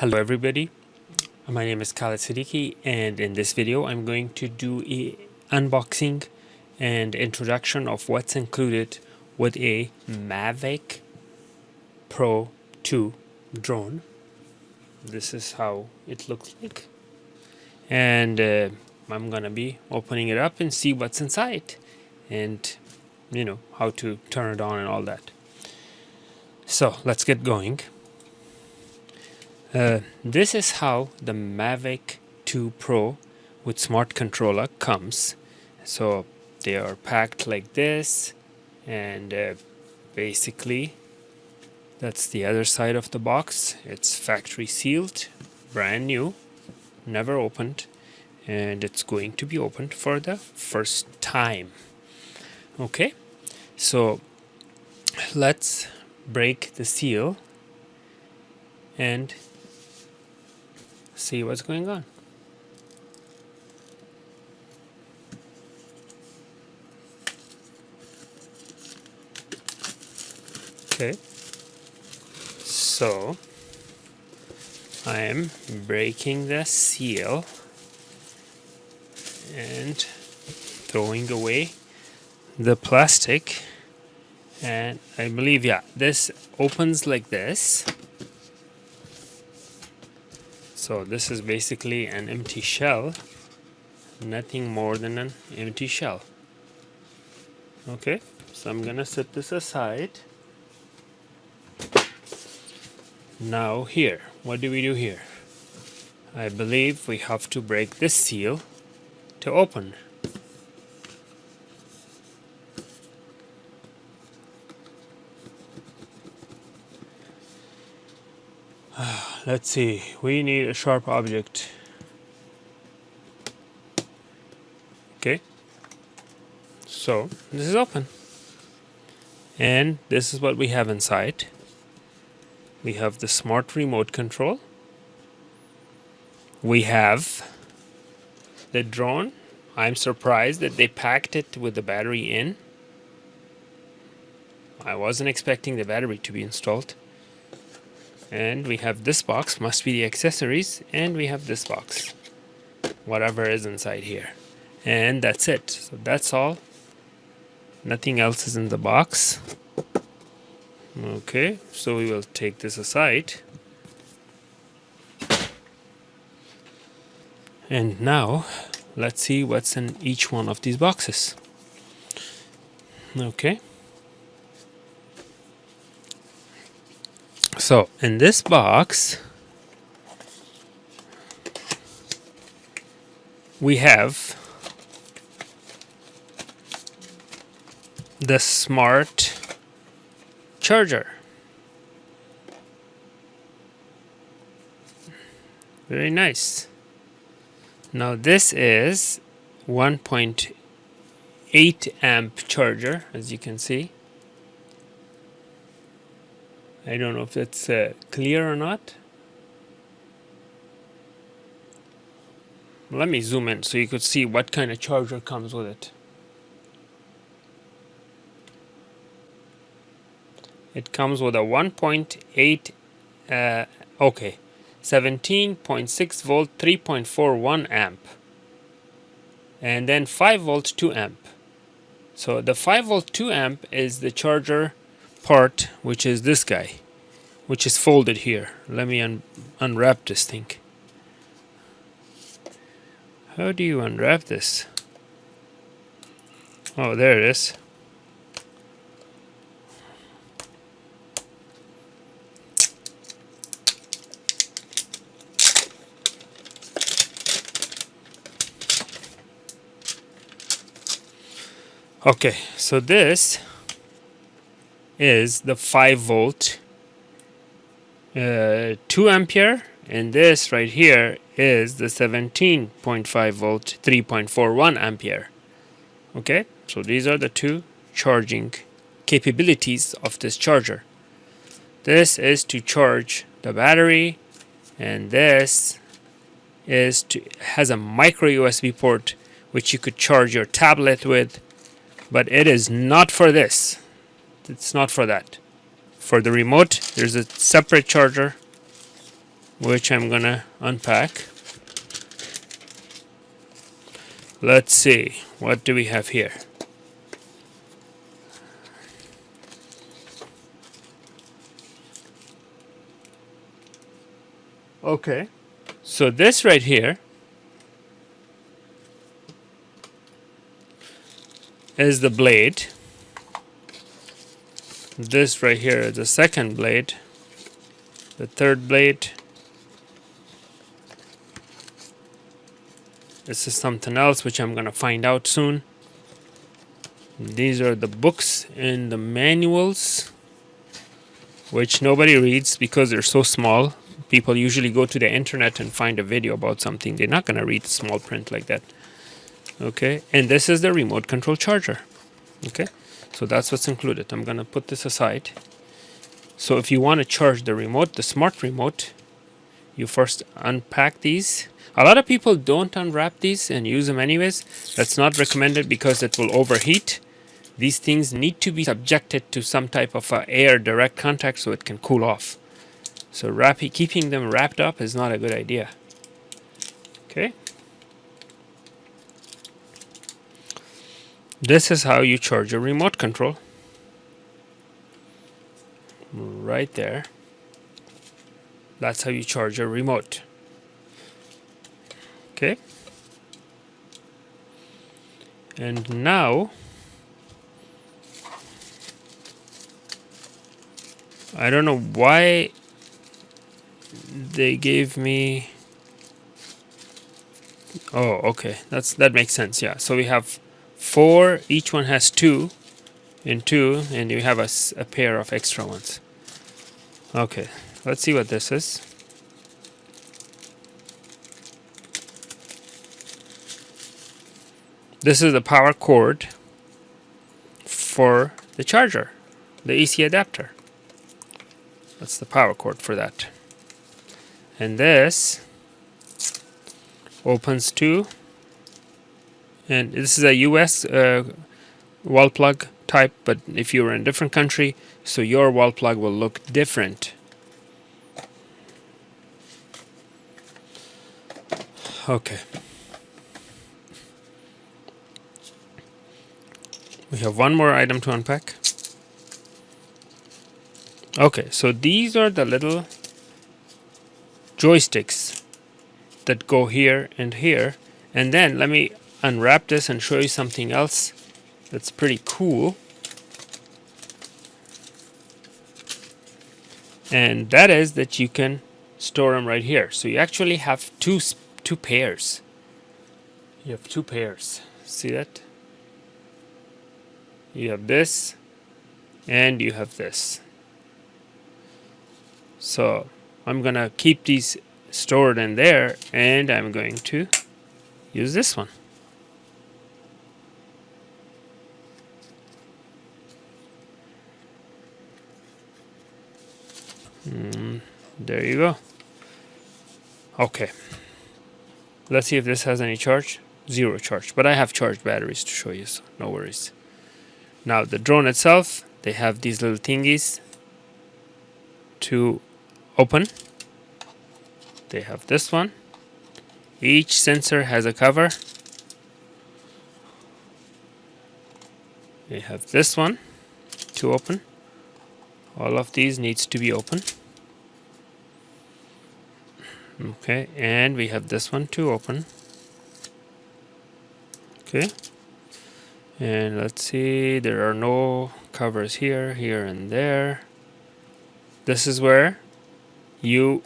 Hello everybody, my name is Khaled Siddiqui, and in this video I'm going to do a unboxing and introduction of what's included with a Mavic Pro 2 drone. This is how it looks like, and I'm gonna be opening it up and see what's inside and how to turn it on and all that. So let's get going. This is how the Mavic 2 Pro with smart controller comes. So they are packed like this, and basically that's the other side of the box. It's factory sealed, brand new, never opened, and it's going to be opened for the first time. Okay, so let's break the seal and see what's going on. Okay, so I am breaking the seal and throwing away the plastic, and I believe, yeah, this opens like this. So this is basically an empty shell, nothing more than an empty shell. Okay, so I'm gonna set this aside. Now here, what do we do here? I believe we have to break this seal to open. Let's see, we need a sharp object. Okay, so this is open, and this is what we have inside. We have the smart remote control. We have the drone. I'm surprised that they packed it with the battery in. I wasn't expecting the battery to be installed. And we have this box, must be the accessories, and we have this box, whatever is inside here. And that's it. So that's all. Nothing else is in the box. Okay, so we will take this aside. And now, let's see what's in each one of these boxes. Okay. So, in this box, we have the smart charger. Very nice. Now this is 1.8 amp charger, as you can see. I don't know if that's clear or not. Let me zoom in so you could see what kind of charger comes with it. It comes with a 1.8, 17.6 volt, 3.41 amp. And then 5 volt, 2 amp. So the 5 volt, 2 amp is the charger part, which is this guy, which is folded here. Let me unwrap this thing. How do you unwrap this? Oh, there it is. Okay, so this is the 5 volt 2 ampere, and this right here is the 17.5 volt 3.41 ampere. Okay, so these are the two charging capabilities of this charger. This is to charge the battery, and this is has a micro USB port which you could charge your tablet with, but it is not for this. It's not for that. For the remote, there's a separate charger which I'm gonna unpack. Let's see, what do we have here? Okay, so this right here is the blade. This right here is the second blade. The third blade. This is something else which I'm gonna find out soon. These are the books and the manuals, which nobody reads because they're so small. People usually go to the internet and find a video about something. They're not gonna read small print like that. Okay, and this is the remote control charger. Okay, so that's what's included. I'm gonna put this aside. So if you want to charge the remote, the smart remote, you first unpack these. A lot of people don't unwrap these and use them anyways. That's not recommended because it will overheat. These things need to be subjected to some type of air direct contact so it can cool off. So keeping them wrapped up is not a good idea. Okay. This is how you charge your remote control. Right there. That's how you charge your remote. Okay. And now I don't know why they gave me. Oh, okay. That makes sense. Yeah. So we have 4. Each one has 2 and 2, and you have a pair of extra ones. Okay. Let's see what this is. This is the power cord for the charger, the AC adapter. That's the power cord for that. And this opens to, and this is a US wall plug type, but if you're in a different country, so your wall plug will look different. Okay. We have one more item to unpack. Okay, so these are the little joysticks that go here and here. And then let me unwrap this and show you something else that's pretty cool. And that is that you can store them right here. So you actually have two pairs. You have 2 pairs. See that? You have this and you have this. So I'm gonna keep these stored in there, and I'm going to use this one. There you go. Okay. Let's see if this has any charge. 0 charge, but I have charged batteries to show you, so no worries. Now the drone itself, they have these little thingies to open. They have this one. Each sensor has a cover. They have this one to open. All of these needs to be open. Okay, and we have this one to open. Okay. And let's see, there are no covers here, here, and there. This is where you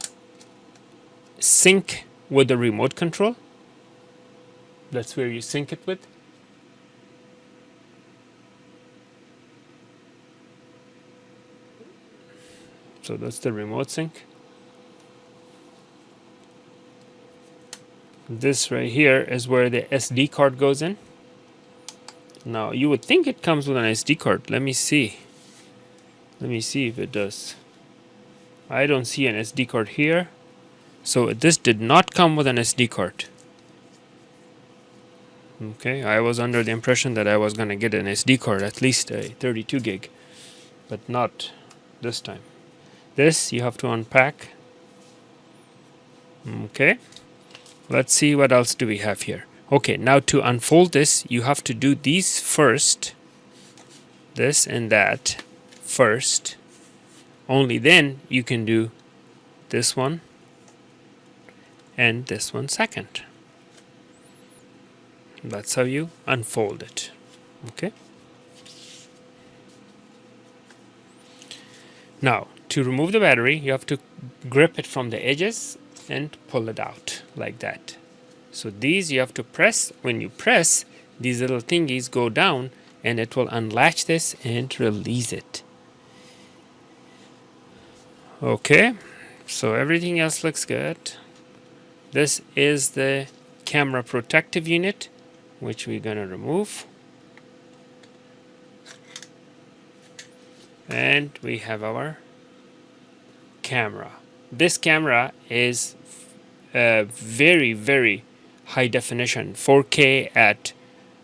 sync with the remote control. That's where you sync it with. So that's the remote sync. This right here is where the SD card goes in. Now you would think it comes with an SD card. Let me see. Let me see if it does. I don't see an SD card here. So this did not come with an SD card. Okay, I was under the impression that I was going to get an SD card, at least a 32 gig, but not this time. This you have to unpack. Okay, let's see what else do we have here. Okay, now to unfold this, you have to do these first, this and that first. Only then you can do this one and this one second. That's how you unfold it. Okay. Now, to remove the battery, you have to grip it from the edges and pull it out like that. So these you have to press. When you press, these little thingies go down and it will unlatch this and release it. Okay, so everything else looks good. This is the camera protective unit, which we're going to remove. And we have our camera. This camera is very, very high definition, 4K at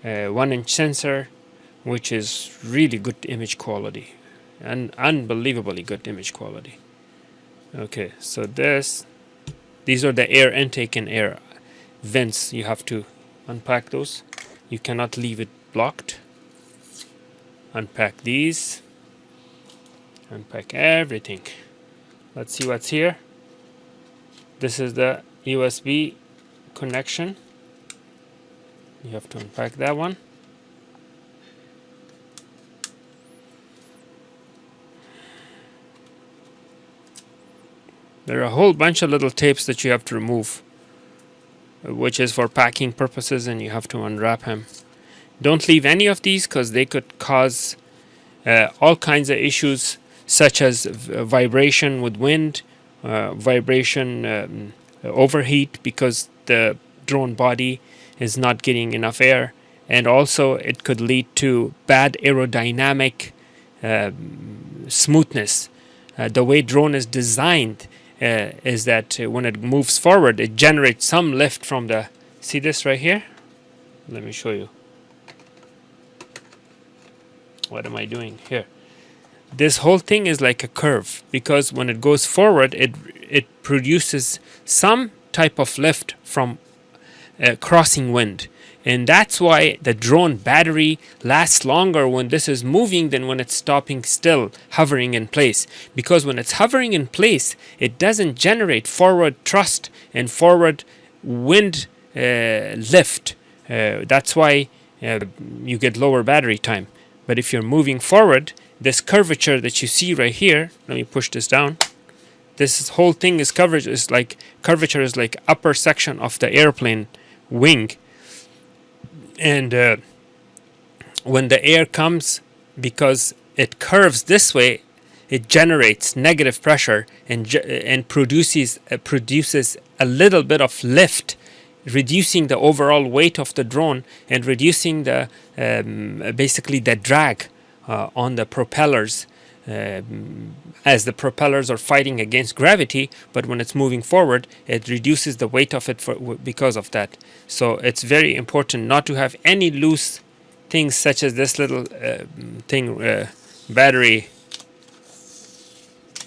1-inch sensor, which is really good image quality, and unbelievably good image quality. Okay, so these are the air intake and air vents. You have to unpack those. You cannot leave it blocked. Unpack these. Unpack everything. Let's see what's here. This is the USB connection. You have to unpack that one. There are a whole bunch of little tapes that you have to remove, which is for packing purposes, and you have to unwrap them. Don't leave any of these because they could cause all kinds of issues, such as vibration with wind, vibration, overheat because the drone body is not getting enough air, and also it could lead to bad aerodynamic smoothness. The way drone is designed is that when it moves forward, it generates some lift from the... See this right here? Let me show you. What am I doing here? This whole thing is like a curve, because when it goes forward, it produces some type of lift from crossing wind. And that's why the drone battery lasts longer when this is moving than when it's stopping still, hovering in place. Because when it's hovering in place, it doesn't generate forward thrust and forward wind lift. That's why you get lower battery time. But if you're moving forward, this curvature that you see right here, let me push this down. This whole thing is curvature is like upper section of the airplane wing. And when the air comes, because it curves this way, it generates negative pressure and produces a little bit of lift, reducing the overall weight of the drone and reducing the basically the drag on the propellers, as the propellers are fighting against gravity. But when it's moving forward, it reduces the weight of it because of that. So it's very important not to have any loose things, such as this little battery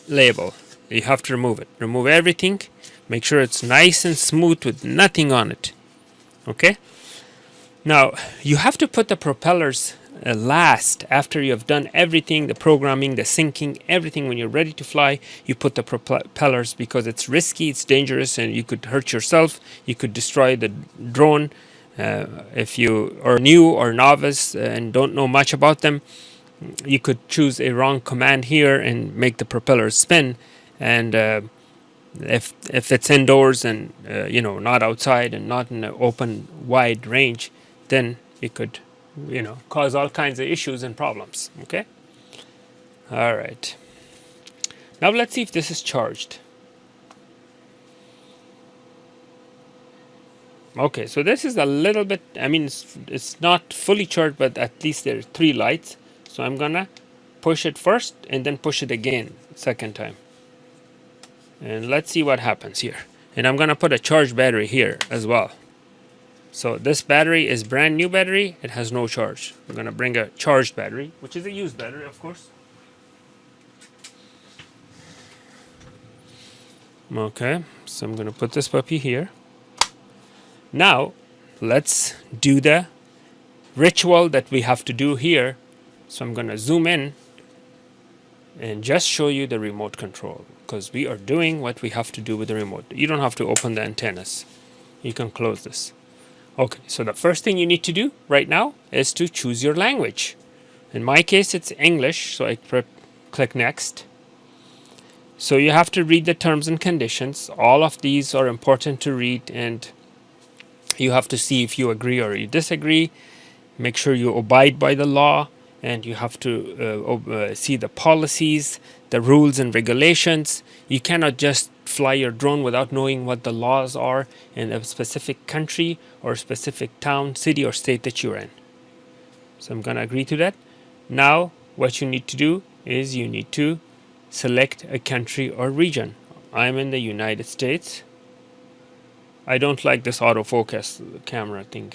label. You have to remove it. Remove everything. Make sure it's nice and smooth with nothing on it. Okay? Now, you have to put the propellers last after you have done everything, the programming, the syncing, everything. When you're ready to fly, you put the propellers, because it's risky, it's dangerous, and you could hurt yourself. You could destroy the drone. If you are new or novice and don't know much about them, you could choose a wrong command here and make the propellers spin. And if it's indoors and not outside and not in an open wide range, then it could cause all kinds of issues and problems. Okay. All right. Now let's see if this is charged. Okay, so this is a little bit, it's not fully charged, but at least there are 3 lights. So I'm gonna push it first and then push it again second time. And let's see what happens here. And I'm gonna put a charged battery here as well. So this battery is brand new battery. It has no charge. I'm gonna bring a charged battery, which is a used battery, of course. Okay, so I'm going to put this puppy here. Now, let's do the ritual that we have to do here. So I'm going to zoom in and just show you the remote control, because we are doing what we have to do with the remote. You don't have to open the antennas. You can close this. Okay, so the first thing you need to do right now is to choose your language. In my case, it's English, so I click Next. So you have to read the terms and conditions. All of these are important to read, and you have to see if you agree or you disagree. Make sure you abide by the law, and you have to see the policies, the rules and regulations. You cannot just fly your drone without knowing what the laws are in a specific country or specific town, city, or state that you're in. So I'm going to agree to that. Now, what you need to do is you need to select a country or region. I'm in the United States. I don't like this autofocus camera thing.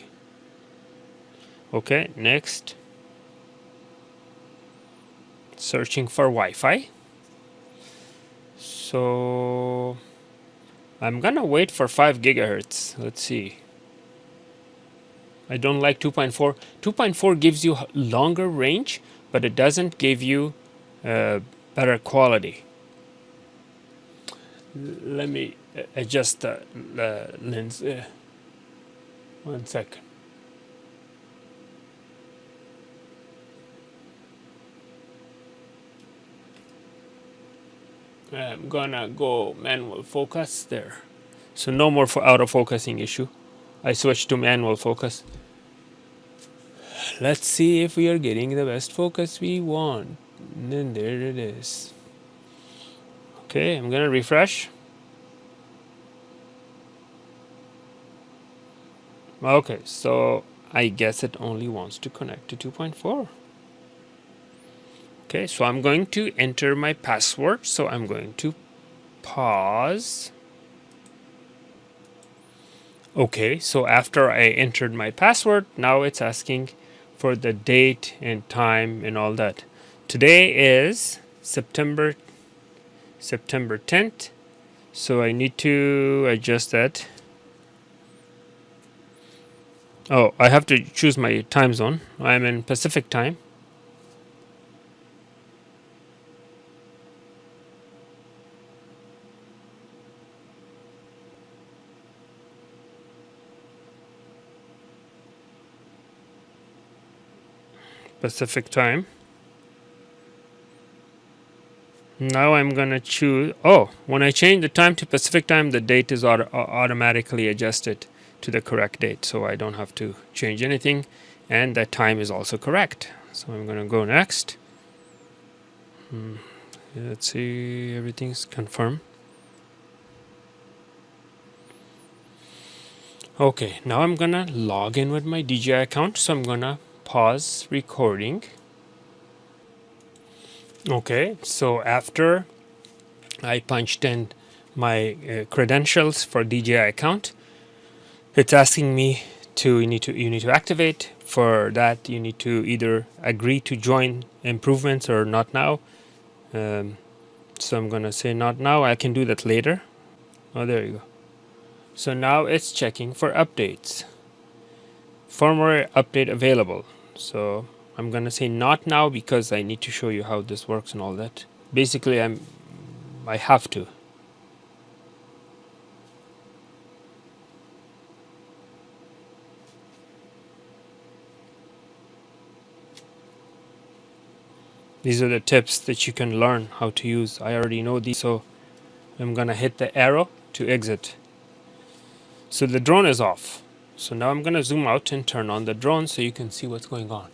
Okay, next. Searching for Wi-Fi. So I'm gonna wait for 5 gigahertz. Let's see. I don't like 2.4. 2.4 gives you longer range, but it doesn't give you better quality. Let me adjust the lens. 1 second. I'm gonna go manual focus there. So no more for autofocusing issue. I switched to manual focus. Let's see if we are getting the best focus we want. And then there it is. Okay, I'm gonna refresh. Okay, so I guess it only wants to connect to 2.4. Okay, so I'm going to enter my password. So I'm going to pause. Okay, so after I entered my password, now it's asking for the date and time and all that. Today is September 10th. So I need to adjust that. Oh, I have to choose my time zone. I'm in Pacific time. Pacific time. Now I'm gonna choose. Oh, when I change the time to Pacific time, the date is automatically adjusted to the correct date, so I don't have to change anything, and the time is also correct. So I'm gonna go next. Let's see, everything's confirmed. Okay, now I'm gonna log in with my DJI account, so I'm gonna pause recording. Okay, so after I punched in my credentials for DJI account, it's asking me you need to activate. For that, you need to either agree to join improvements or not now. So I'm gonna say not now. I can do that later. Oh, there you go. So now it's checking for updates. Firmware update available. So I'm gonna say not now because I need to show you how this works and all that. Basically, I have to. These are the tips that you can learn how to use. I already know these, so I'm gonna hit the arrow to exit. So the drone is off. So now I'm gonna zoom out and turn on the drone so you can see what's going on.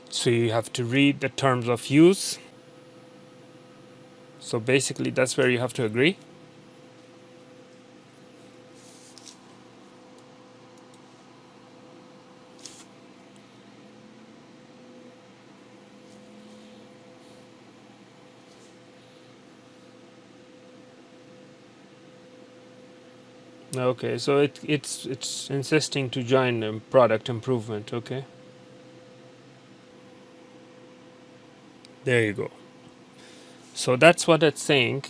So you have to read the terms of use. So basically that's where you have to agree. Okay, so it's insisting to join product improvement. Okay, there you go. So that's what it's saying,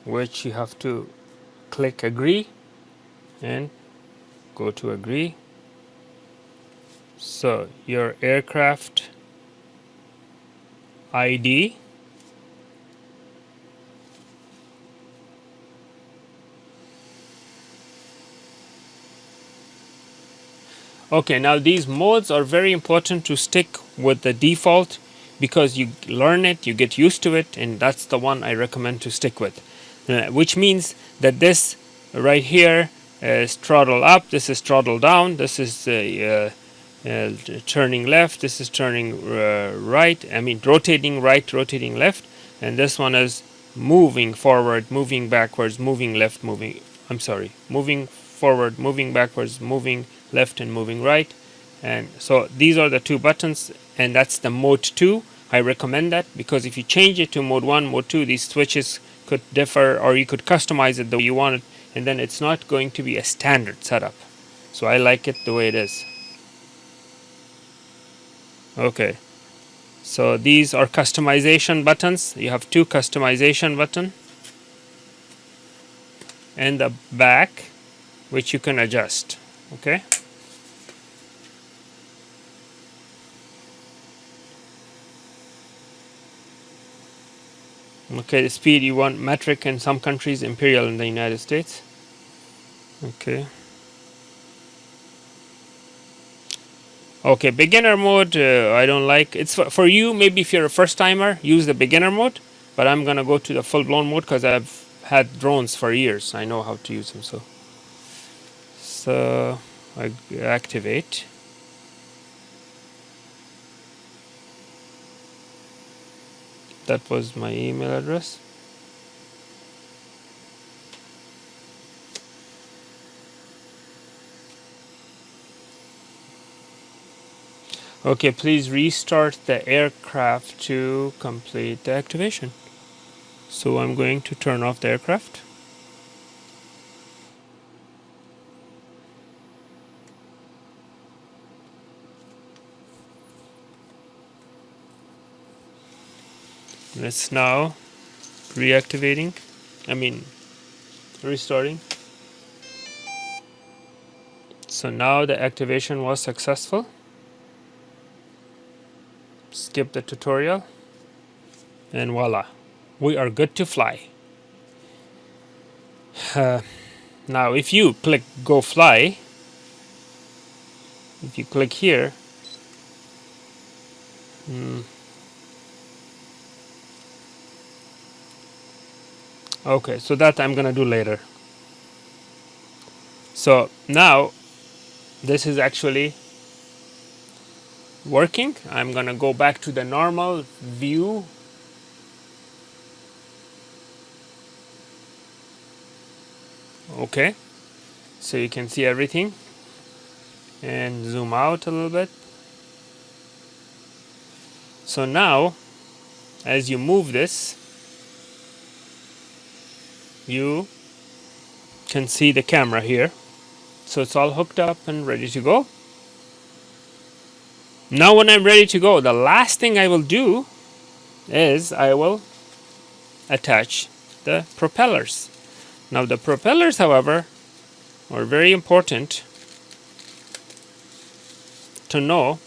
which you have to click agree and go to agree. So your aircraft ID. Okay, now these modes are very important to stick with the default because you learn it, you get used to it, and that's the one I recommend to stick with. Which means that this right here is throttle up, this is throttle down, this is turning left, this is turning right, I mean rotating right, rotating left, and this one is moving forward, moving backwards, moving left, moving forward, moving backwards, moving left, and moving right. And so these are the two buttons, and that's the mode 2. I recommend that because if you change it to mode 1, mode 2, these switches could differ, or you could customize it the way you want it, and then it's not going to be a standard setup. So I like it the way it is. Okay, so these are customization buttons. You have two customization button and the back, which you can adjust. Okay, okay, the speed you want metric in some countries, imperial in the United States. Okay, okay, beginner mode I don't like. It's for you, maybe if you're a first timer, use the beginner mode, but I'm gonna go to the full-blown mode because I've had drones for years. I know how to use them. So I activate. That was my email address. Okay, please restart the aircraft to complete the activation. So I'm going to turn off the aircraft. It's now restarting. So now the activation was successful. Skip the tutorial. And voila, we are good to fly. Now if you click go fly, if you click here, okay, so that I'm gonna do later. So now this is actually working. I'm gonna go back to the normal view. Okay, so you can see everything, and zoom out a little bit. So now as you move this, you can see the camera here. So it's all hooked up and ready to go. Now when I'm ready to go, the last thing I will do is I will attach the propellers. Now the propellers, however, are very important to know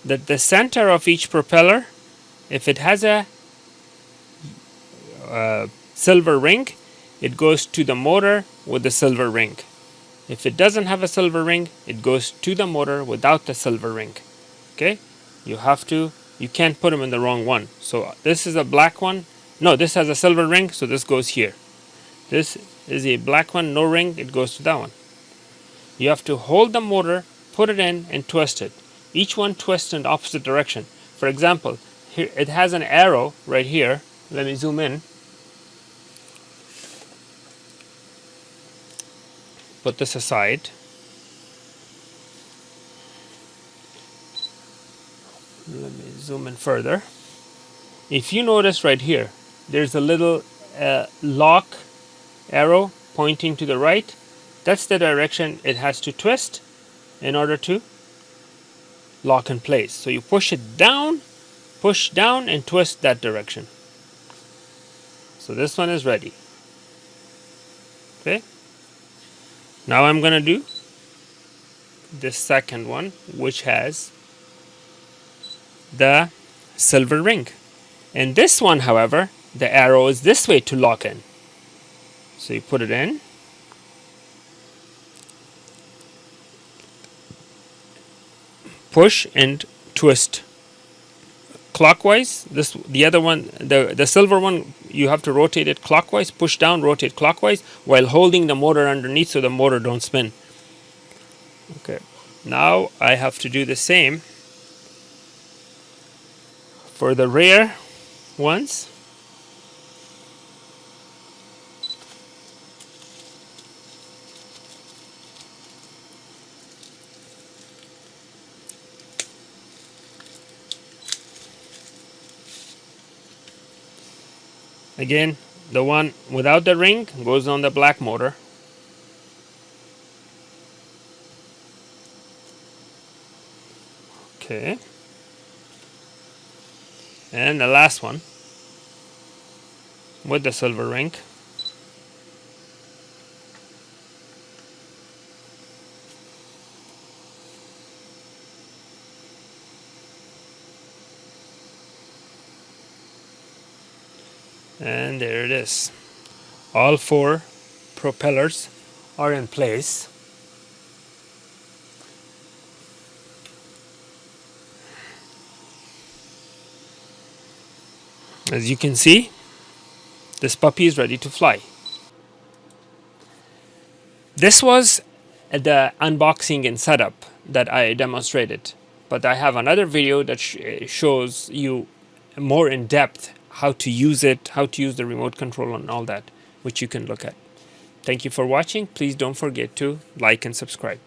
that the center of each propeller, if it has a silver ring, it goes to the motor with the silver ring. If it doesn't have a silver ring, it goes to the motor without the silver ring. Okay, you can't put them in the wrong one. So this is a black one. No, this has a silver ring, so this goes here. This is a black one, no ring, it goes to that one. You have to hold the motor, put it in, and twist it. Each one twists in the opposite direction. For example, here it has an arrow right here. Let me zoom in. Put this aside. Let me zoom in further. If you notice right here, there's a little lock arrow. pointing to the right, that's the direction it has to twist in order to lock in place. So you push down and twist that direction. So this one is ready. Okay. Now I'm gonna do this second one, which has the silver ring. And this one, however, the arrow is this way to lock in. So you put it in. Push and twist clockwise. The other one, the silver one, you have to rotate it clockwise. Push down, rotate clockwise while holding the motor underneath so the motor don't spin. Okay. Now I have to do the same for the rear ones. Again, the one without the ring goes on the black motor. Okay. And the last one with the silver ring. And there it is. All 4 propellers are in place. As you can see, this puppy is ready to fly. This was the unboxing and setup that I demonstrated, but I have another video that shows you more in depth how to use it, how to use the remote control and all that, which you can look at. Thank you for watching. Please don't forget to like and subscribe.